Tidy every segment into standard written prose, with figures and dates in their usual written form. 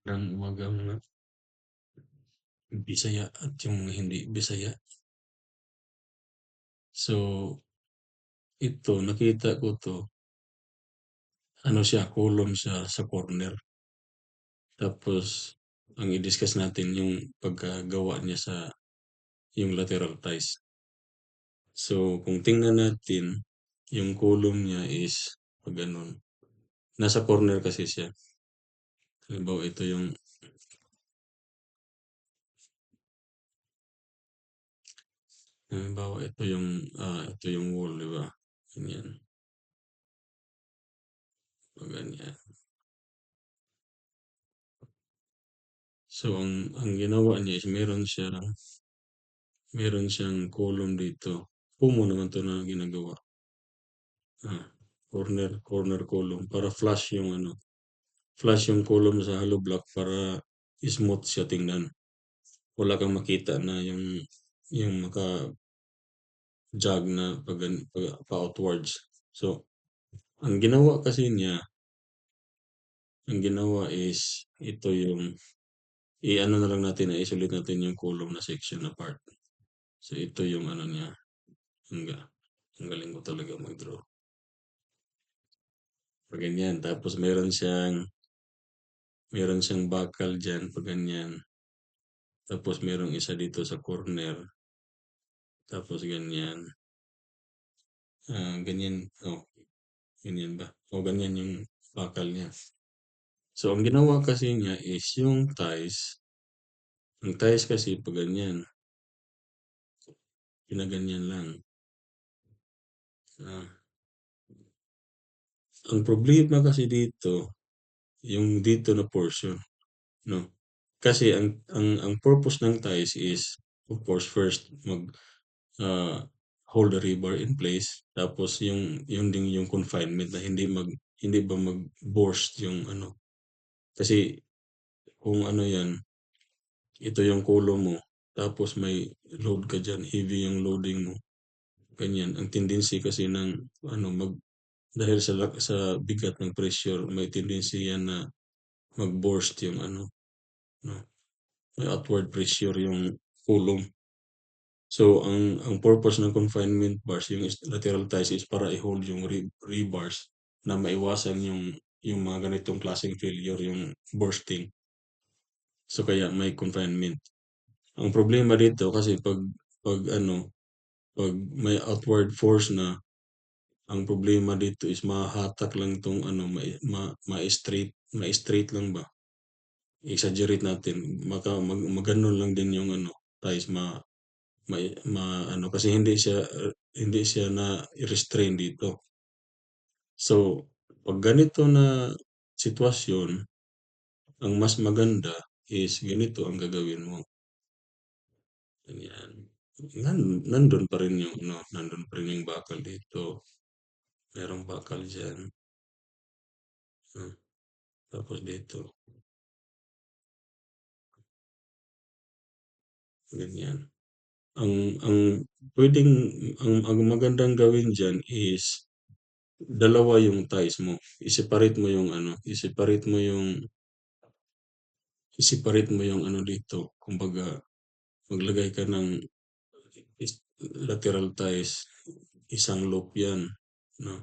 Ng umaga mga Bisaya at yung mga hindi Bisaya. So, ito nakita ko 'to, ano siya, column siya sa corner. Tapos ang i-discuss natin yung pagkagawa niya sa yung lateral ties. So, kung tingnan natin, yung column niya is 'pag gano'n, nasa corner kasi siya. Halimbawa, ito yung wall, 'di ba? Ganyan, ganyan. So, ang ginawa niya is meron siyang column dito. Kumo naman 'to na ginagawa. Ah, corner column para flush yung column sa hollow block para smooth siya tingnan. Wala kang makita na yung jog na pa-outwards. So, ang ginawa kasi niya, ang ginawa is ito yung i-ano na lang natin, i-isolate natin yung column na section na part. So, ito yung ano niya. Ang, ga- ang galing ko talaga mag-draw. Pag ganyan. Tapos meron siyang bakal dyan pag ganyan. Tapos merong isa dito sa corner. Tapos ganyan. Ganyan. Oh, ganyan ba? O ganyan yung bakal niya. So, ang ginawa kasi niya is yung ties. Ang ties kasi pag ganyan. Pinaganyan lang. Ah, ang problema kasi dito, yung dito na portion. No? Kasi ang purpose ng ties is, of course, first ah, hold the rebar in place. Tapos yung ding yung confinement na hindi ba mag-burst yung ano. Kasi kung ano yan, ito yung kulo mo, tapos may load ka dyan, heavy yung loading mo. Ganyan. Ang tendency kasi ng ano dahil sa bigat ng pressure, may tendency yan na mag-burst yung ano, no. May outward pressure yung kulong. So, ang purpose ng confinement bars, yung lateral ties is para i-hold yung rebars na maiwasan yung mga ganitong klaseng failure, yung bursting. So, kaya may confinement. Ang problema dito kasi pag ano, pag may outward force na, ang problema dito is mahahatak lang tong ano, ma-straight, ma-straight lang ba? Exaggerate natin, maganon lang din yung ano, ties ano kasi hindi siya na restrain dito. So, pag ganito na sitwasyon, ang mas maganda is ganito ang gagawin mo. Ganyan. Nandun pa rin yung ano, nandun pa rin yung bakal dito. Merong bakal diyan. Tapos dito, ganyan. Ang ang puwedeng ang magandang gawin diyan is dalawa yung ties mo. I-separate mo yung ano dito. Kumbaga, maglagay ka ng lateral ties, isang loop 'yan, no?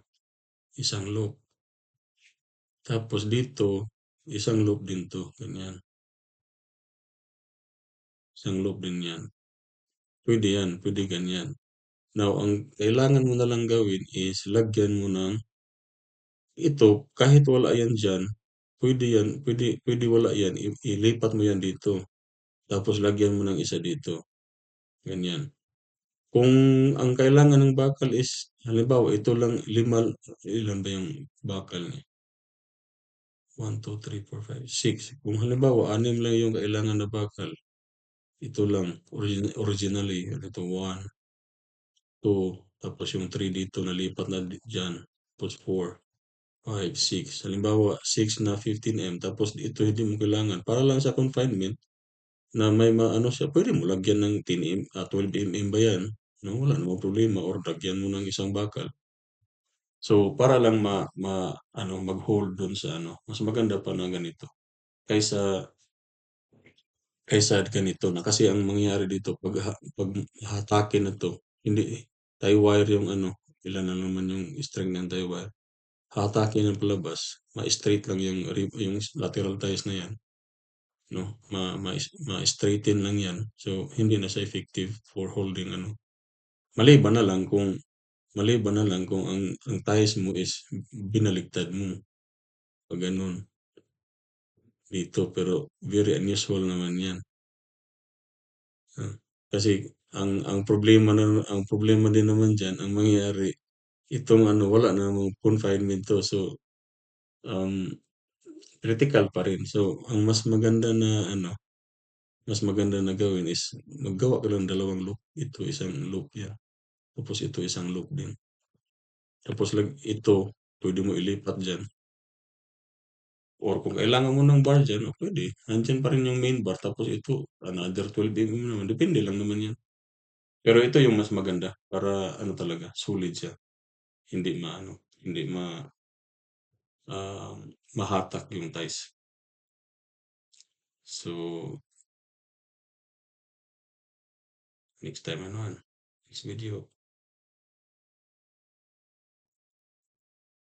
Isang loop. Tapos dito, isang loop din 'to, ganyan. Isang loop din 'yan. Puwede 'yan, puwede ganyan. Now, ang kailangan mo na lang gawin is lagyan mo ng ito, kahit wala 'yan diyan, puwede 'yan, puwede wala 'yan, ilipat mo 'yan dito. Tapos lagyan mo ng isa dito, ganyan. Kung ang kailangan ng bakal is halimbawa ito lang ilan ba yung bakal niya? 1, 2, 3, 4, 5, 6. Kung halimbawa 6 lang yung kailangan na bakal, ito lang originally ito 1, 2, tapos yung 3 dito nalipat na diyan, tapos 4, 5, 6. Halimbawa 6 na 15M tapos ito hindi mo kailangan para lang sa confinement na may maano siya, pwede mo lagyan ng 12mm ba yan, no? Wala namang problema or lagyan mo ng isang bakal. So, para lang ano, mag-hold dun sa ano, mas maganda pa na ganito. kaysa kaysa ganito na. Kasi ang mangyayari dito 'pag hatakin na 'to, hindi tie wire yung ano, ilan na naman yung string ng tie wire. Hahatakin ng palabas, ma-straight lang yung lateral ties na 'yan, 'no, ma-straighten lang 'yan. So, hindi na siya effective for holding ano. Maliban na lang kung maliban na lang kung ang ties mo is binaligtad mo, 'pag gano'n dito. Pero very unusual naman 'yan, ah, kasi ang problema din naman diyan, ang mangyayari itong ano, wala namang confinement 'to. So, um, critical pa rin. So, ang mas maganda na gawin is maggawa ka ng dalawang loop. Ito isang loop 'yan, tapos ito isang loop din. Tapos ito puwede mo ilipat diyan or kung kailangan mo ng bar diyan, puwede. Nandiyan pa rin yung main bar tapos ito another 12 naman, depende lang naman 'yan. Pero ito yung mas maganda para ano talaga, solid siya. Hindi maano, hindi mahatak yung ties. So, next time ano, next video.